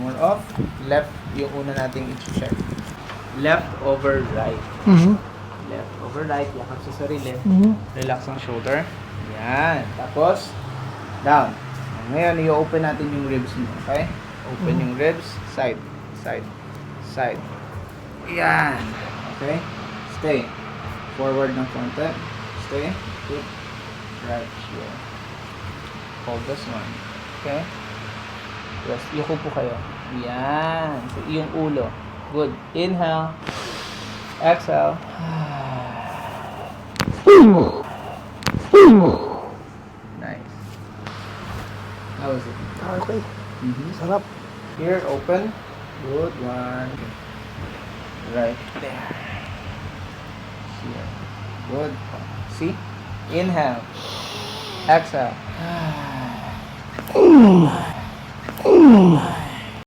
More off. Left yung una nating i-check. Left over right. Left over right. Yakap sa sarili. Relax ang shoulder. Yan. Tapos, down. Ngayon, i-open natin yung ribs mo. Okay? Open yung ribs. Side. Side. Side. Yan. Okay? Stay. Forward ng konti. Stay. Put right here. Hold this one. Okay? Yes, yuko po kayo. Yan. So, yung ulo. Good. Inhale. Exhale. Nice. How was it? Okay. Sarap. Here, open. Good one. Right there. Here. Good. See? Inhale. Exhale.